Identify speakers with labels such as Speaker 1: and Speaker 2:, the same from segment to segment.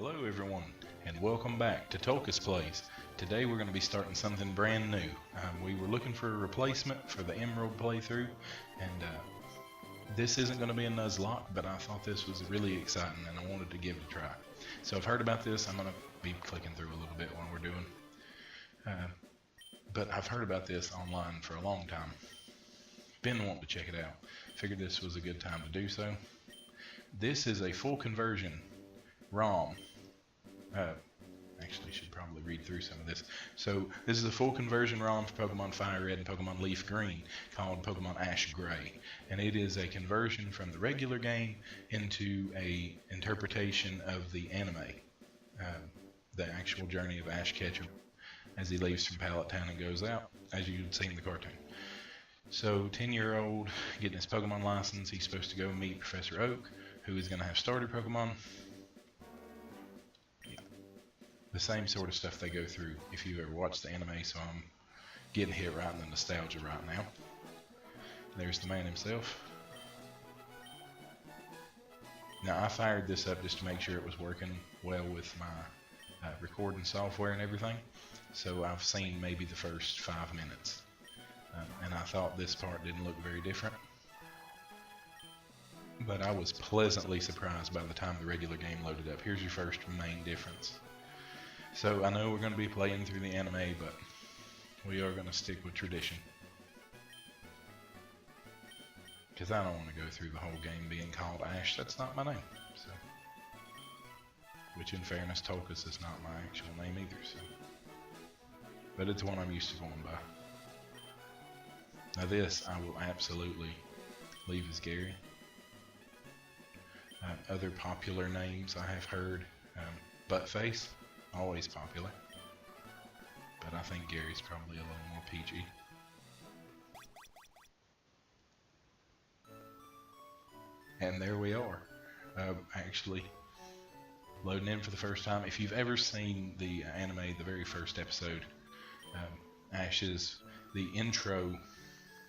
Speaker 1: Hello everyone, and welcome back to Tulkas Plays. Today we're going to be starting something brand new. We were looking for a replacement for the Emerald playthrough, and this isn't going to be a Nuzlocke, but I thought this was really exciting and I wanted to give it a try. So I've heard about this. I'm going to be clicking through a little bit while we're doing. But I've heard about this online for a long time. Been wanting to check it out. Figured this was a good time to do so. This is a full conversion ROM. Actually, should probably read through some of this. So this is a full conversion ROM for Pokemon Fire Red and Pokemon Leaf Green called Pokemon AshGray, and it is a conversion from the regular game into a interpretation of the anime, the actual journey of Ash Ketchum as he leaves from Pallet Town and goes out, as you'd seen in the cartoon. So 10-year-old getting his Pokemon license, he's supposed to go meet Professor Oak, who is going to have starter Pokemon. The same sort of stuff they go through if you ever watched the anime, so I'm getting hit right in the nostalgia right now. There's the man himself. Now I fired this up just to make sure it was working well with my recording software and everything, so I've seen maybe the first 5 minutes, and I thought this part didn't look very different, but I was pleasantly surprised by the time the regular game loaded up. Here's your first main difference. So I know we're going to be playing through the anime, but we are going to stick with tradition, because I don't want to go through the whole game being called Ash. That's not my name. So, which in fairness, Tulkas is not my actual name either. So, but it's one I'm used to going by. Now this I will absolutely leave as Gary. Other popular names I have heard, Buttface. Always popular, but I think Gary's probably a little more peachy. And there we are, actually loading in for the first time. If you've ever seen the anime, the very first episode, the intro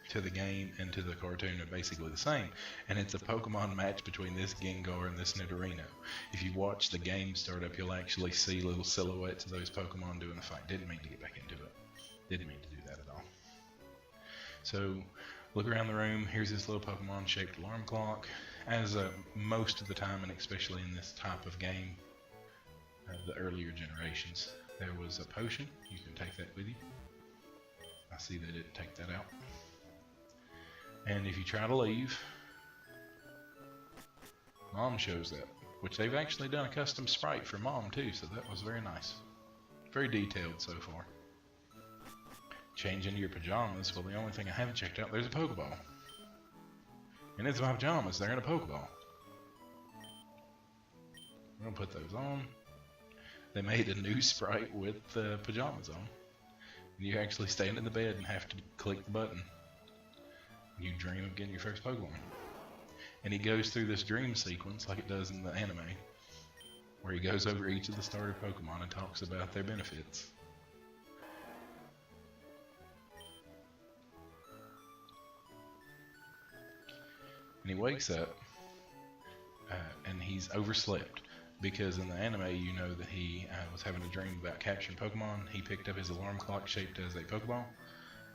Speaker 1: to the game and to the cartoon are basically the same, and it's a Pokemon match between this Gengar and this Nidorino. If you watch the game start up, you'll actually see little silhouettes of those Pokemon doing a fight. Didn't mean to get back into it. Didn't mean to do that at all. So, look around the room. Here's this little Pokemon-shaped alarm clock. As most of the time, and especially in this type of game, the earlier generations, there was a potion. You can take that with you. I see they didn't take that out. And if you try to leave, Mom shows up, which they've actually done a custom sprite for Mom too, so that was very nice. Very detailed so far. Change into your pajamas. Well, the only thing I haven't checked out, there's a Pokeball. And it's my pajamas, they're in a Pokeball. We're gonna put those on. They made a new sprite with pajamas on. And you actually stand in the bed and have to click the button. You dream of getting your first Pokemon. And he goes through this dream sequence like it does in the anime, where he goes over each of the starter Pokemon and talks about their benefits. And he wakes up, and he's overslept, because in the anime you know that he was having a dream about capturing Pokemon. He picked up his alarm clock shaped as a Pokeball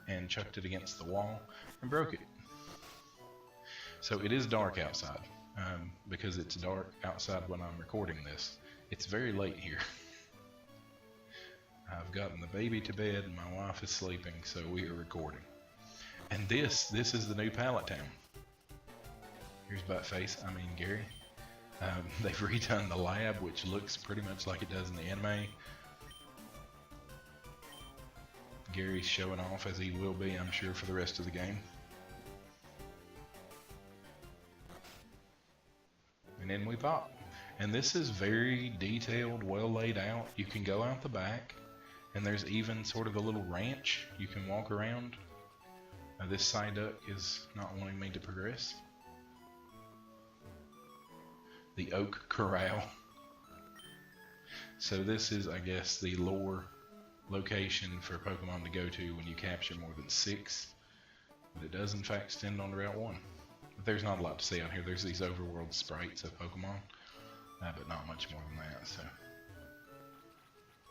Speaker 1: and chucked it against the wall and broke it. So it is dark outside, because it's dark outside when I'm recording this. It's very late here. I've gotten the baby to bed and my wife is sleeping, so we are recording. And this is the new Pallet Town. Here's Gary. They've redone the lab, which looks pretty much like it does in the anime. Gary's showing off, as he will be, I'm sure, for the rest of the game. And in we pop. And this is very detailed, well laid out. You can go out the back, and there's even sort of a little ranch you can walk around. This Psyduck is not wanting me to progress. The Oak Corral. So this is, I guess, the lore location for Pokemon to go to when you capture more than 6. But it does in fact extend on to Route 1. But there's not a lot to see out here. There's these overworld sprites of Pokemon. but not much more than that. So,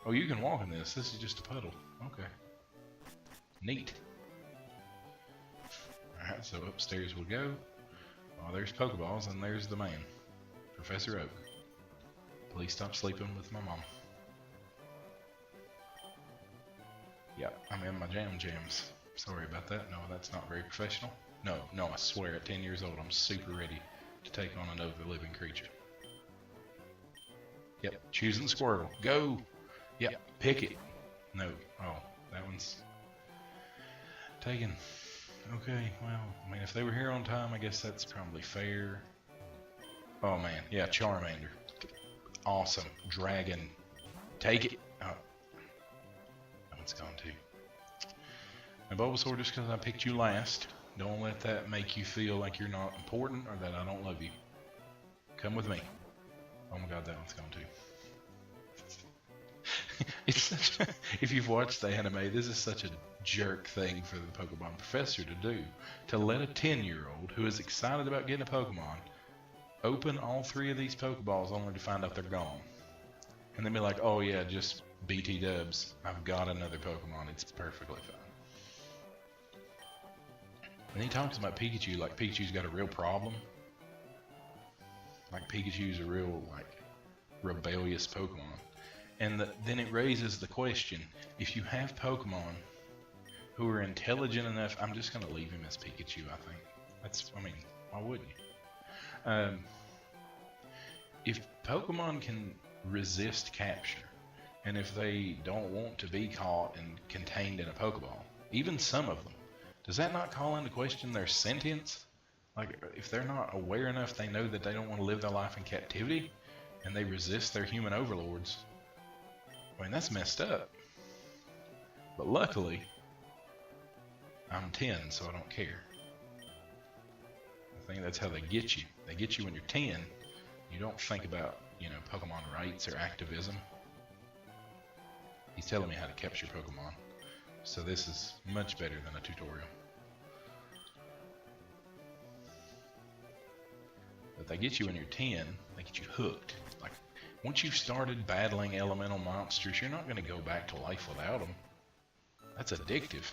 Speaker 1: oh, you can walk in this. This is just a puddle. Okay, neat. All right, so upstairs we'll go. Oh, there's Pokeballs, and there's the man, Professor Oak. Please stop sleeping with my mom. Yep, I'm in my jams. Sorry about that. No, that's not very professional. No, I swear, at 10 years old, I'm super ready to take on another living creature. Yep, choosing Squirtle. Go! Yep, pick it. No. Oh, that one's taken. Okay, well, I mean, if they were here on time, I guess that's probably fair. Oh, man. Yeah, Charmander. Awesome. Dragon. Take it. Oh. That one's gone, too. And Bulbasaur, just because I picked you last, don't let that make you feel like you're not important or that I don't love you. Come with me. Oh my god, that one's gone too. It's such a, if you've watched the anime, this is such a jerk thing for the Pokemon Professor to do. To let a 10-year-old who is excited about getting a Pokemon open all 3 of these Pokeballs only to find out they're gone. And then be like, oh yeah, just BT dubs. I've got another Pokemon. It's perfectly fine. And he talks about Pikachu like Pikachu's got a real problem. Like Pikachu's a real, like, rebellious Pokemon. And then it raises the question, if you have Pokemon who are intelligent enough, I'm just going to leave him as Pikachu, I think. That's, I mean, why wouldn't you? If Pokemon can resist capture, and if they don't want to be caught and contained in a Pokeball, even some of them, does that not call into question their sentience? Like, if they're not aware enough, they know that they don't want to live their life in captivity, and they resist their human overlords. I mean, that's messed up. But luckily, I'm 10, so I don't care. I think that's how they get you. They get you when you're 10. You don't think about, you know, Pokemon rights or activism. He's telling me how to capture Pokemon. So this is much better than a tutorial. But they get you when you're 10, they get you hooked. Like, once you've started battling elemental monsters, you're not going to go back to life without them. That's addictive.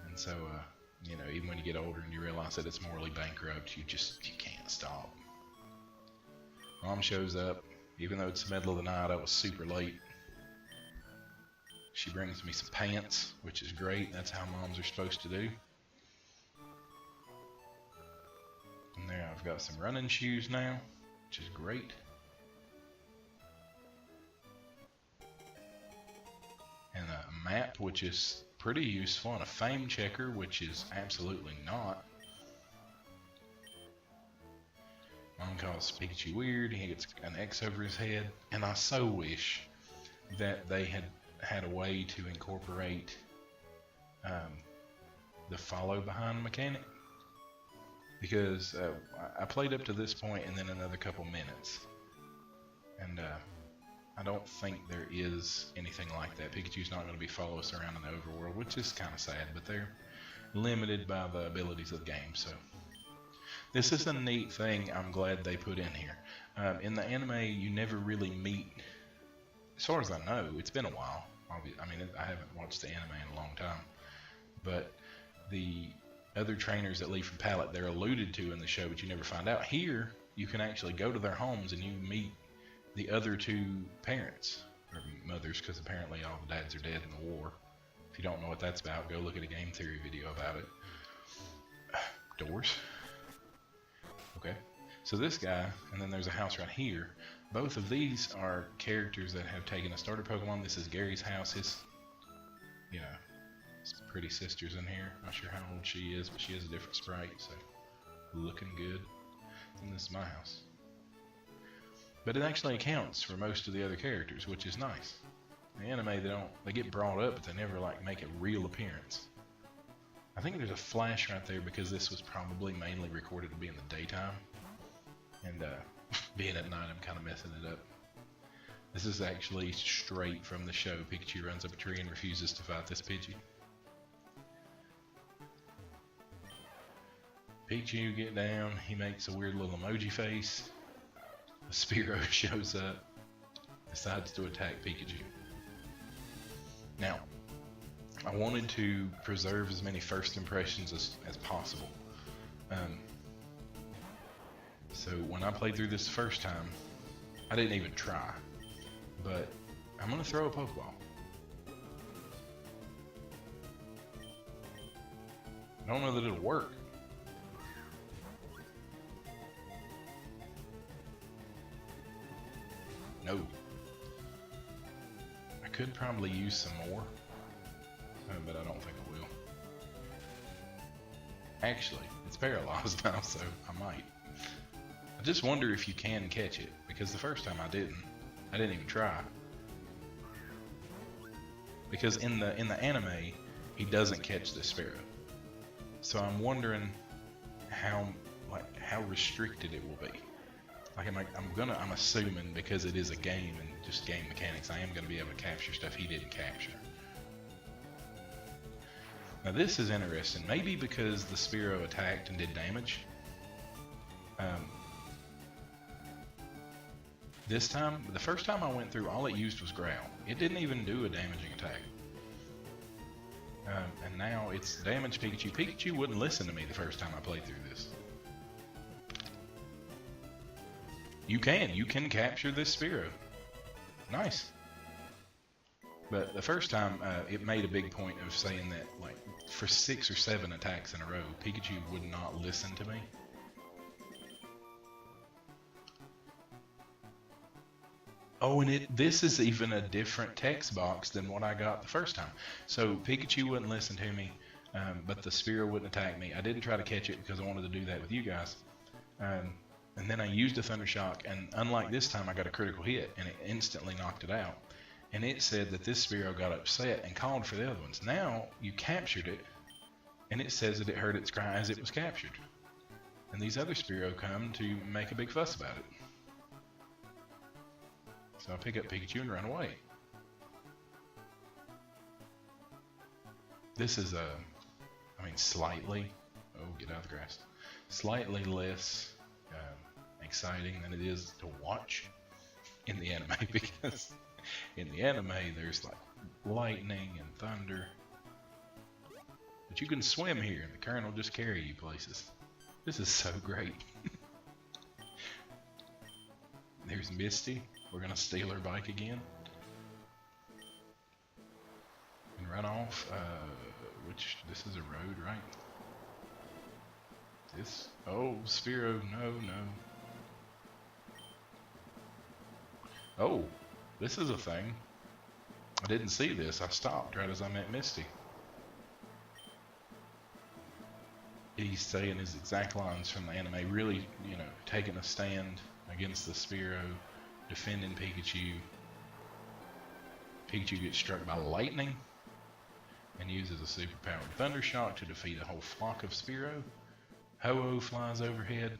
Speaker 1: And so, you know, even when you get older and you realize that it's morally bankrupt, you can't stop. Mom shows up, even though it's the middle of the night, I was super late. She brings me some pants, which is great. That's how moms are supposed to do. And there I've got some running shoes now, which is great. And a map, which is pretty useful, and a fame checker, which is absolutely not. Mom calls Pikachu weird, he gets an X over his head, and I so wish that they had a way to incorporate the follow behind mechanic, because I played up to this point and then another couple minutes, and I don't think there is anything like that. Pikachu's not going to be follow us around in the overworld, which is kind of sad, but they're limited by the abilities of the game. So this is a neat thing I'm glad they put in here. In the anime, you never really meet, as far as I know, it's been a while. I mean, I haven't watched the anime in a long time, but the other trainers that leave from Pallet, they're alluded to in the show, but you never find out. Here, you can actually go to their homes and you meet the other 2 parents, or mothers, because apparently all the dads are dead in the war. If you don't know what that's about, go look at a game theory video about it. Doors. Okay, so this guy, and then there's a house right here. Both of these are characters that have taken a starter Pokemon. This is Gary's house. His, you know, his pretty sister's in here. Not sure how old she is, but she has a different sprite, so looking good. And this is my house. But it actually accounts for most of the other characters, which is nice. In the anime, they get brought up, but they never like make a real appearance. I think there's a flash right there because this was probably mainly recorded to be in the daytime, and being at night, I'm kind of messing it up. This is actually straight from the show. Pikachu runs up a tree and refuses to fight this Pidgey. Pikachu, get down. He makes a weird little emoji face. the Spearow shows up, decides to attack Pikachu. Now, I wanted to preserve as many first impressions as possible. So when I played through this the first time, I didn't even try, but I'm gonna throw a Pokeball. I don't know that it'll work. No. I could probably use some more, but I don't think I will. Actually, it's paralyzed now, so I might. I just wonder if you can catch it, because the first time I didn't even try. Because in the anime, he doesn't catch the Spearow. So I'm wondering how restricted it will be. Like I'm assuming because it is a game and just game mechanics, I am gonna be able to capture stuff he didn't capture. Now this is interesting. Maybe because the Spearow attacked and did damage. This time, the first time I went through, all it used was growl. It didn't even do a damaging attack. And now it's damaged Pikachu. Pikachu wouldn't listen to me the first time I played through this. You can capture this Spearow. Nice. But the first time, it made a big point of saying that, like, for 6 or 7 attacks in a row, Pikachu would not listen to me. Oh, and this is even a different text box than what I got the first time. So Pikachu wouldn't listen to me, but the Spearow wouldn't attack me. I didn't try to catch it because I wanted to do that with you guys. And then I used a Thunder Shock, and unlike this time, I got a critical hit, and it instantly knocked it out. And it said that this Spearow got upset and called for the other ones. Now, you captured it, and it says that it heard its cry as it was captured. And these other Spearow come to make a big fuss about it. So I pick up Pikachu and run away. This is slightly, oh, get out of the grass, slightly less exciting than it is to watch in the anime, because in the anime there's like lightning and thunder, but you can swim here and the current will just carry you places. This is so great. There's Misty. We're gonna steal her bike again and run off. This is a road, right? This, oh, Spearow, no. Oh, this is a thing. I didn't see this. I stopped right as I met Misty. He's saying his exact lines from the anime, really, taking a stand against the Spearow, defending Pikachu. Pikachu gets struck by lightning and uses a superpowered Thunder Shock to defeat a whole flock of Spearow. Ho-Oh flies overhead,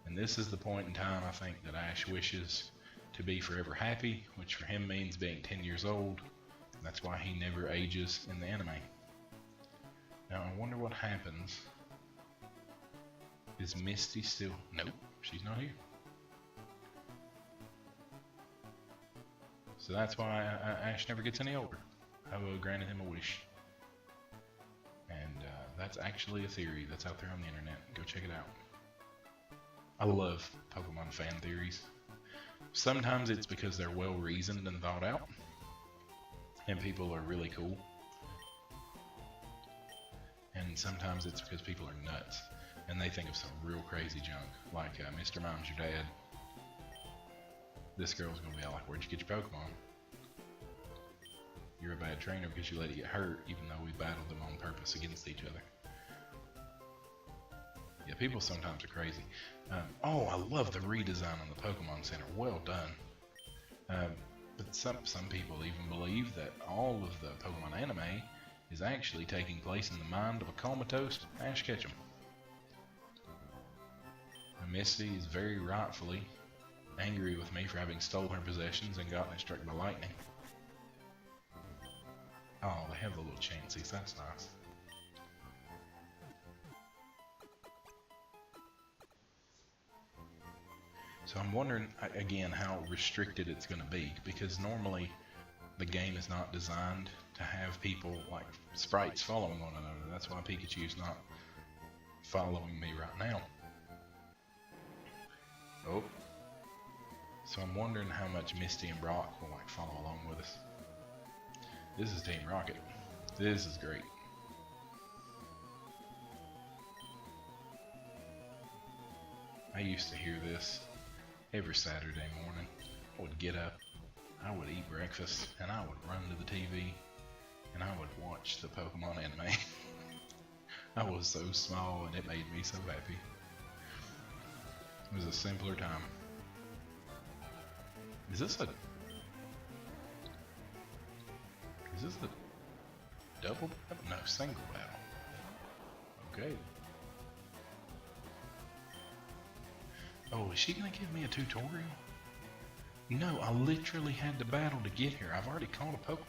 Speaker 1: and this is the point in time I think that Ash wishes to be forever happy, which for him means being 10 years old. That's why he never ages in the anime. Now I wonder what happens. Is Misty still? Nope, she's not here. So that's why Ash never gets any older. Ho-Oh granted him a wish. And that's actually a theory that's out there on the internet. Go check it out. I love Pokemon fan theories. Sometimes it's because they're well reasoned and thought out, and people are really cool. And sometimes it's because people are nuts and they think of some real crazy junk, like Mr. Mom's your dad. This girl's gonna be all like, where'd you get your Pokemon? You're a bad trainer because you let it get hurt, even though we battled them on purpose against each other. Yeah, people sometimes are crazy. Oh, I love the redesign on the Pokemon Center. Well done. But some people even believe that all of the Pokemon anime is actually taking place in the mind of a comatose Ash Ketchum. And Misty is very rightfully angry with me for having stolen her possessions and gotten it struck by lightning. Oh, they have the little chansies. That's nice. So I'm wondering, again, how restricted it's going to be, because normally the game is not designed to have people, like sprites, following one another. That's why Pikachu's not following me right now. Oh. So I'm wondering how much Misty and Brock will like follow along with us. This is Team Rocket. This is great. I used to hear this every Saturday morning. I would get up, I would eat breakfast, and I would run to the TV, and I would watch the Pokemon anime. I was so small, and it made me so happy. It was a simpler time. Is this a double battle? No, single battle. Okay. Oh, is she gonna give me a tutorial? No, I literally had to battle to get here. I've already caught a Pokemon.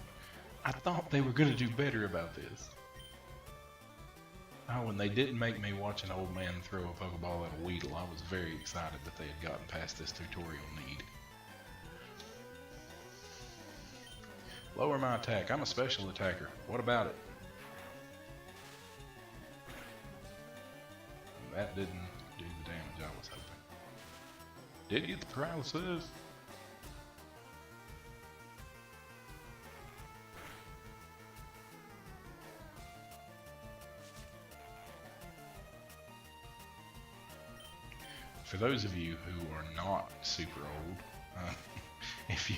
Speaker 1: I thought they were gonna do better about this. Oh, and they didn't make me watch an old man throw a Pokeball at a Weedle. I was very excited that they had gotten past this tutorial need. Lower my attack. I'm a special attacker. What about it? That didn't do the damage I was hoping. Did get the paralysis. For those of you who are not super old, if you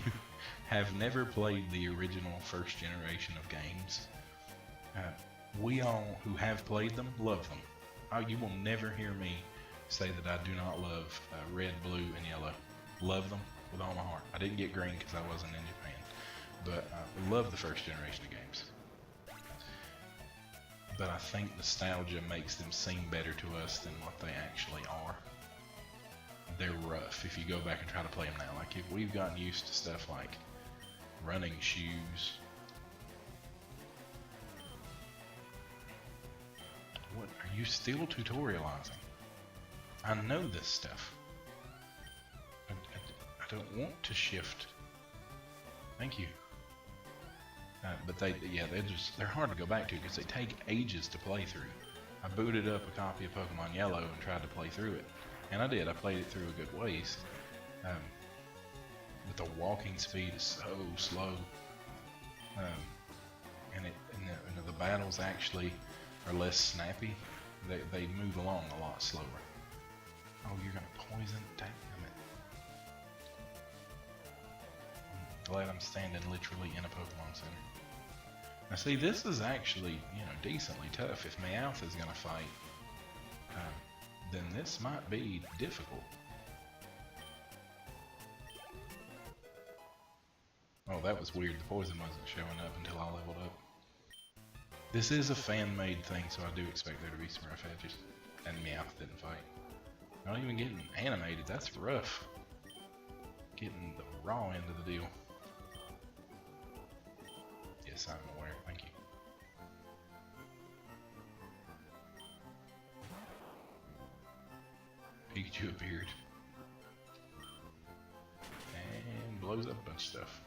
Speaker 1: have never played the original first generation of games, we all who have played them love them. You will never hear me say that I do not love red, blue, and yellow. Love them with all my heart. I didn't get green because I wasn't in Japan, but I love the first generation of games. But I think nostalgia makes them seem better to us than what they actually are. They're rough if you go back and try to play them now. Like, if we've gotten used to stuff like running shoes. What, are you still tutorializing? I know this stuff. I don't want to shift. Thank you. But they're hard to go back to because they take ages to play through. I booted up a copy of Pokemon Yellow and tried to play through it. And I did. I played it through a good ways. But the walking speed is so slow. And the battles actually are less snappy. They move along a lot slower. Oh, you're gonna poison? Damn it. I'm glad I'm standing literally in a Pokemon Center. Now see, this is actually, decently tough. If Meowth is gonna fight, then this might be difficult. Oh, that was weird. The poison wasn't showing up until I leveled up. This is a fan-made thing, so I do expect there to be some rough edges. And Meowth didn't fight. Not even getting animated, that's rough. Getting the raw end of the deal. Yes, I'm aware, thank you. Pikachu appeared. And blows up a bunch of stuff.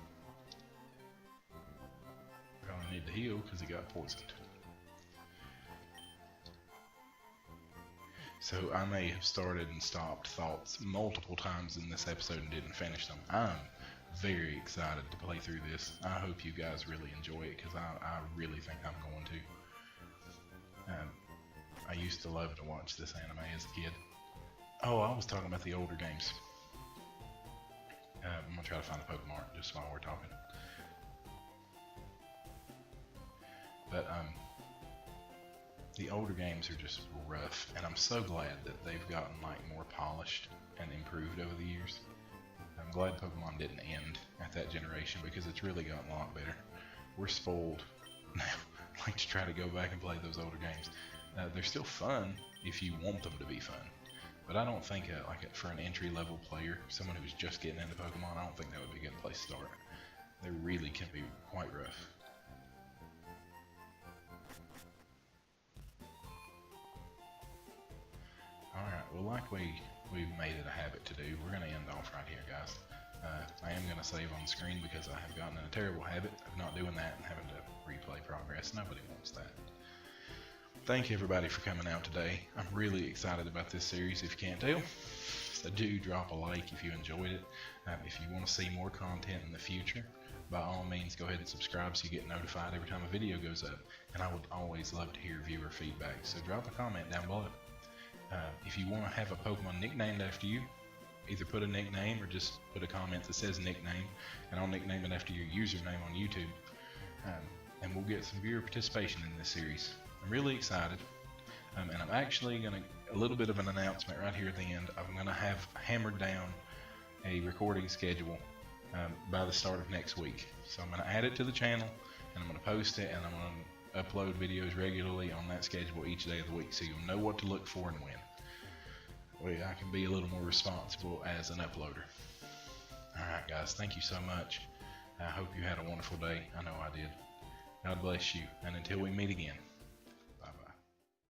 Speaker 1: We're gonna need to heal because he got poisoned. So I may have started and stopped thoughts multiple times in this episode and didn't finish them. I'm very excited to play through this. I hope you guys really enjoy it because I really think I'm going to. I used to love to watch this anime as a kid. Oh, I was talking about the older games. I'm gonna try to find a Pokemon just while we're talking. But the older games are just rough, and I'm so glad that they've gotten like more polished and improved over the years. I'm glad Pokemon didn't end at that generation because it's really gotten a lot better. We're spoiled now, like to try to go back and play those older games. They're still fun if you want them to be fun, but I don't think for an entry-level player, someone who's just getting into Pokemon, I don't think that would be a good place to start. They really can be quite rough. Alright, well, like we we've made it a habit to do. We're going to end off right here, guys. I am going to save on the screen because I have gotten in a terrible habit of not doing that and having to replay progress. Nobody wants that. Thank you everybody for coming out today. I'm really excited about this series, if you can't tell. So do drop a like if you enjoyed it. If you want to see more content in the future, by all means go ahead and subscribe so you get notified every time a video goes up. And I would always love to hear viewer feedback, so drop a comment down below. If you want to have a Pokemon nicknamed after you, either put a nickname or just put a comment that says nickname, and I'll nickname it after your username on YouTube. And we'll get some viewer participation in this series. I'm really excited, and I'm actually going to, a little bit of an announcement right here at the end. I'm going to have hammered down a recording schedule by the start of next week. So I'm going to add it to the channel, and I'm going to post it, and I'm going to upload videos regularly on that schedule each day of the week, so you'll know what to look for and when. I can be a little more responsible as an uploader. Alright guys, thank you so much. I hope you had a wonderful day. I know I did. God bless you, and until we meet again.